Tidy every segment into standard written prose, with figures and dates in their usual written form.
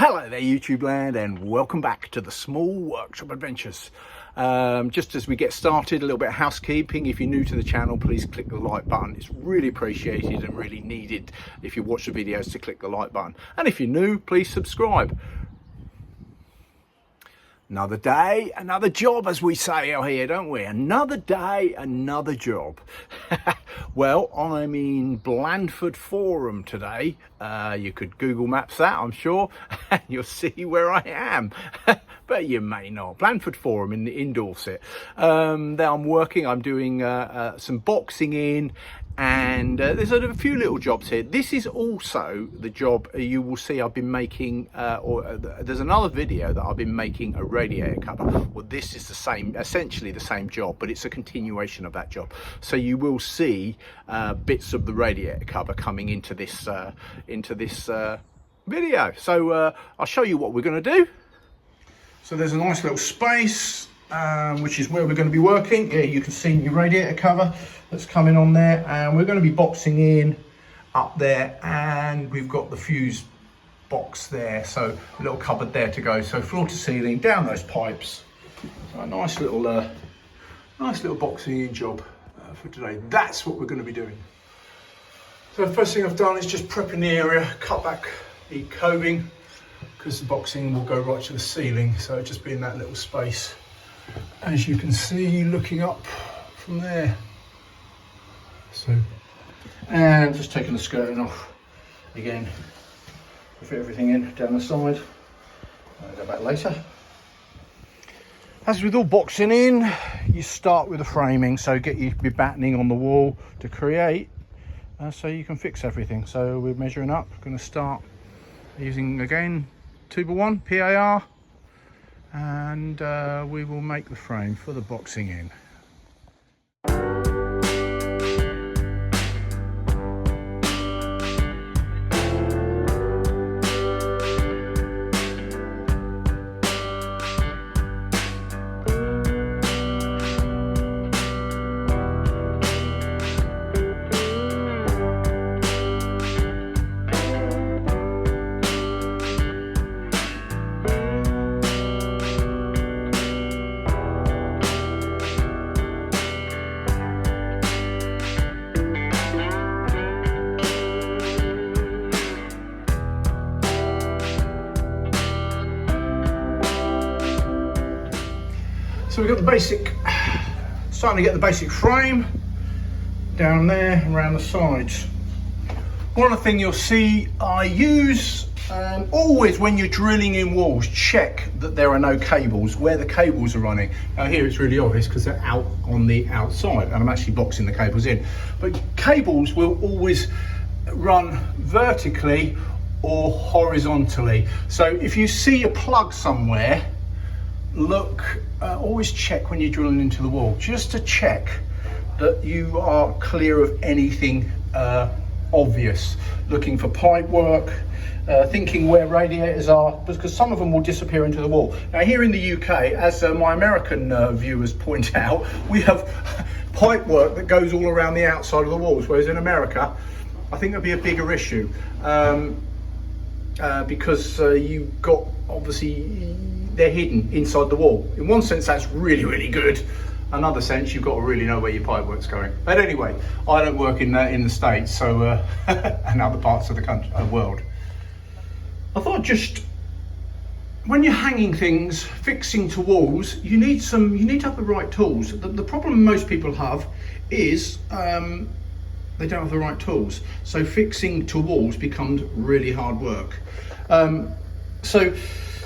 Hello there YouTube land, and welcome back to the Small Workshop Adventures. Just as we get started, a little bit of housekeeping. If you're new to the channel, please click the like button. It's really appreciated and really needed if you watch the videos to click the like button. And if you're new, please subscribe. Another day, another job, as we say out here, don't we? Another day, another job. Well, I'm in Blandford Forum today. You could Google Maps that, I'm sure, and you'll see where I am. But you may not. Blandford Forum in Dorset. There I'm working. I'm doing some boxing in, and there's a few little jobs here. This is also the job you will see I've been making, there's another video that I've been making a radiator cover. Well, this is the same, essentially the same job, but it's a continuation of that job. So you will see bits of the radiator cover coming into this video. So I'll show you what we're going to do. So there's a nice little space, which is where we're going to be working. Yeah, you can see your radiator cover that's coming on there, and we're going to be boxing in up there, and we've got the fuse box there, so a little cupboard there to go. So floor to ceiling, down those pipes. So a nice little boxing in job for today. That's what we're going to be doing. So the first thing I've done is just prepping the area, cut back the coving, because the boxing will go right to the ceiling, so it'll just be in that little space, as you can see looking up from there. So, and just taking the skirting off again, fit everything in down the side. I'll go back later. As with all boxing in, you start with the framing, so get your battening on the wall to create, so you can fix everything. So we're measuring up. We're going to start using again 2x1 PAR, and we will make the frame for the boxing in. So we've got the basic, starting to get the basic frame down there around the sides. One of the things you'll see I use, always when you're drilling in walls, check that there are no cables, where the cables are running. Now here it's really obvious because they're out on the outside, and I'm actually boxing the cables in. But cables will always run vertically or horizontally. So if you see a plug somewhere, look, always check when you're drilling into the wall, just to check that you are clear of anything obvious. Looking for pipe work, thinking where radiators are, because some of them will disappear into the wall. Now here in the UK, as my American viewers point out, we have pipe work that goes all around the outside of the walls, whereas in America I think there'll be a bigger issue, because you've got, obviously, they're hidden inside the wall. In one sense that's really, really good. Another sense, you've got to really know where your pipe work's going. But anyway, I don't work in the States, so and other parts of the country, world. I thought, just when you're hanging things, fixing to walls, you need to have the right tools. The problem most people have is they don't have the right tools. So fixing to walls becomes really hard work. So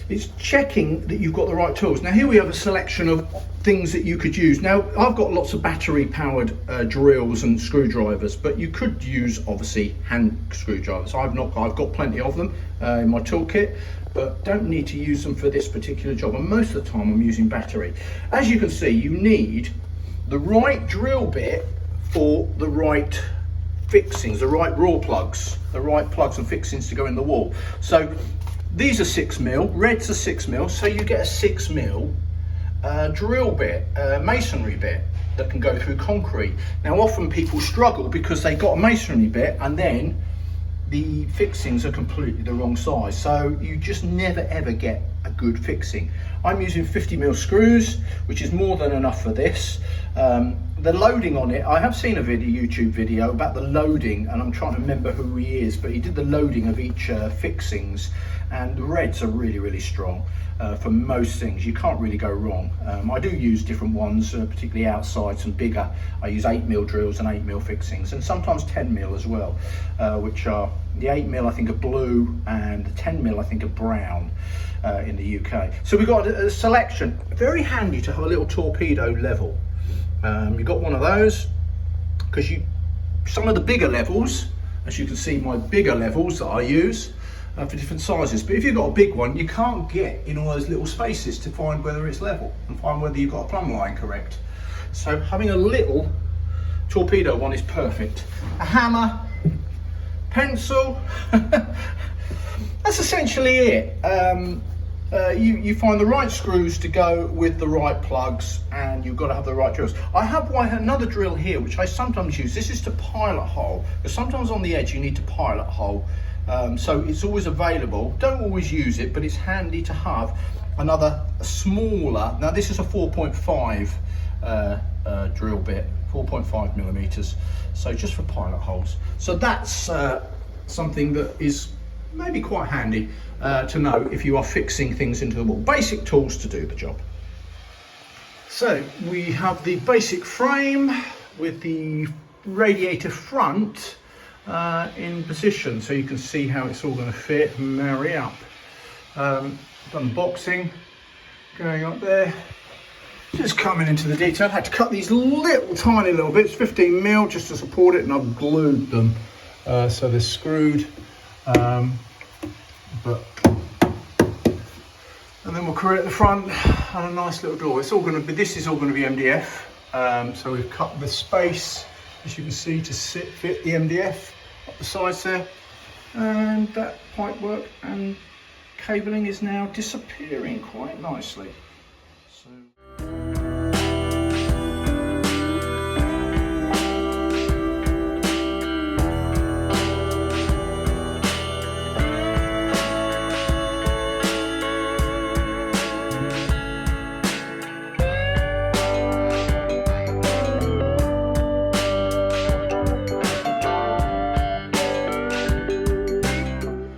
it's checking that you've got the right tools. Now here we have a selection of things that you could use. Now I've got lots of battery powered drills and screwdrivers, but you could use obviously hand screwdrivers. I've got plenty of them in my toolkit, but don't need to use them for this particular job, and most of the time I'm using battery. As you can see, you need the right drill bit for the right fixings, the right raw plugs, the right plugs and fixings to go in the wall. So these are 6mm, reds are 6mm, so you get a 6mm drill bit, masonry bit that can go through concrete. Now often people struggle because they got a masonry bit and then the fixings are completely the wrong size, so you just never ever get a good fixing. I'm using 50mm screws, which is more than enough for this. The loading on it, I have seen a YouTube video about the loading, and I'm trying to remember who he is, but he did the loading of each fixings, and the reds are really strong. For most things, you can't really go wrong. I do use different ones, particularly outside, some bigger. I use 8mm drills and 8mm fixings, and sometimes 10mm as well, which are the 8mm I think are blue, and the 10mm I think are brown in the UK. So we've got a selection. Very handy to have a little torpedo level. You've got one of those, because some of the bigger levels, as you can see, my bigger levels that I use for different sizes, but if you've got a big one, you can't get in all those little spaces to find whether it's level and find whether you've got a plumb line correct. So having a little torpedo one is perfect. A hammer, pencil, that's essentially it. You find the right screws to go with the right plugs, and you've got to have the right drills. I have another drill here which I sometimes use. This is to pilot hole, because sometimes on the edge you need to pilot hole. So it's always available. Don't always use it, but it's handy to have another smaller. Now this is a 4.5 drill bit, 4.5mm. So just for pilot holes. So that's something that is maybe quite handy to know if you are fixing things into the wall. Basic tools to do the job. So we have the basic frame with the radiator front in position, so you can see how it's all going to fit and marry up. Done boxing, going up there. Just coming into the detail. I had to cut these little tiny little bits, 15mm, just to support it, and I've glued them so they're screwed. And then we'll create the front and a nice little door. It's all going to be. This is all going to be MDF. So we've cut the space, as you can see, to fit the MDF up the sides there, and that pipe work and cabling is now disappearing quite nicely. So.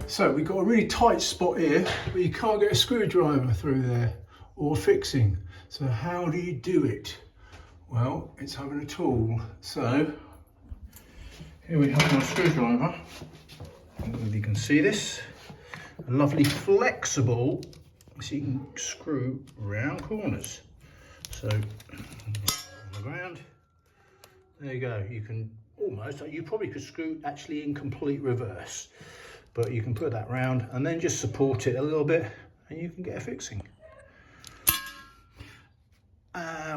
So we've got a really tight spot here, but you can't get a screwdriver through there or fixing. So how do you do it? Well, it's having a tool. So here we have my screwdriver. I don't know if you can see this. A lovely flexible, so you can screw round corners. So on the ground, there you go. You can almost, you probably could screw actually in complete reverse. But you can put that round and then just support it a little bit and you can get a fixing.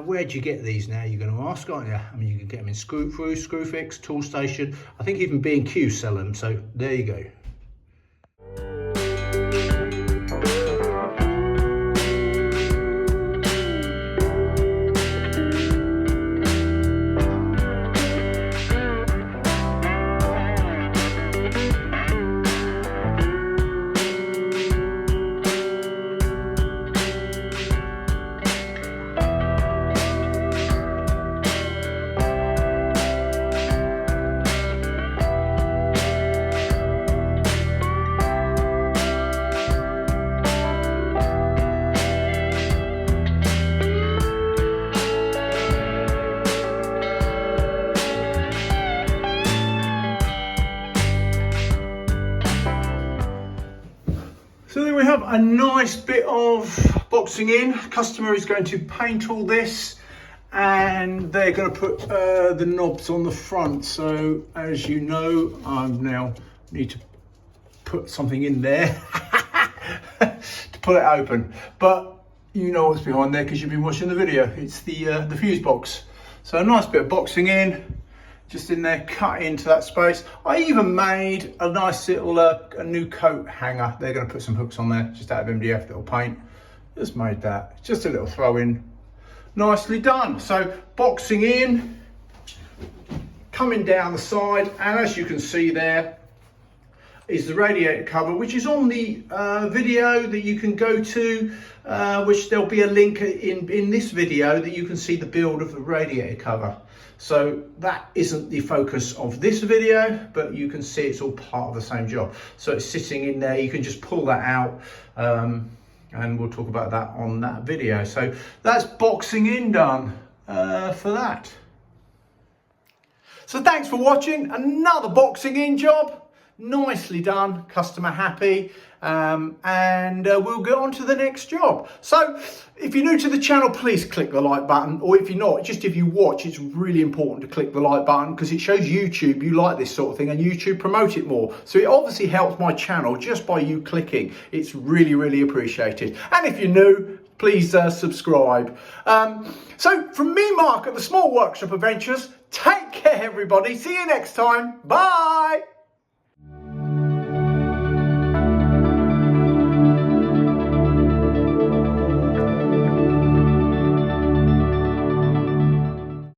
Where do you get these now, you're going to ask, aren't you? I mean, you can get them in Screwfix, Toolstation. I think even B&Q sell them, so there you go. So there we have a nice bit of boxing in. Customer is going to paint all this and they're going to put the knobs on the front. So as you know, I now need to put something in there to pull it open. But you know what's behind there because you've been watching the video. It's the fuse box. So a nice bit of boxing in. Just in there, cut into that space. I even made a nice little a new coat hanger. They're going to put some hooks on there, just out of MDF, little paint. Just made that. Just a little throw in. Nicely done. So boxing in, coming down the side, and as you can see there, is the radiator cover, which is on the video that you can go to, which there'll be a link in this video that you can see the build of the radiator cover. So that isn't the focus of this video, but you can see it's all part of the same job. So it's sitting in there, you can just pull that out, and we'll talk about that on that video. So that's boxing in done for that. So thanks for watching another boxing in job. Nicely done, customer happy, and we'll go on to the next job. So if you're new to the channel, please click the like button, or if you're not, just if you watch, it's really important to click the like button because it shows YouTube you like this sort of thing and YouTube promote it more. So it obviously helps my channel just by you clicking. It's really, really appreciated. And if you're new, please subscribe. So from me, Mark, at the Small Workshop Adventures, take care everybody. See you next time. Bye.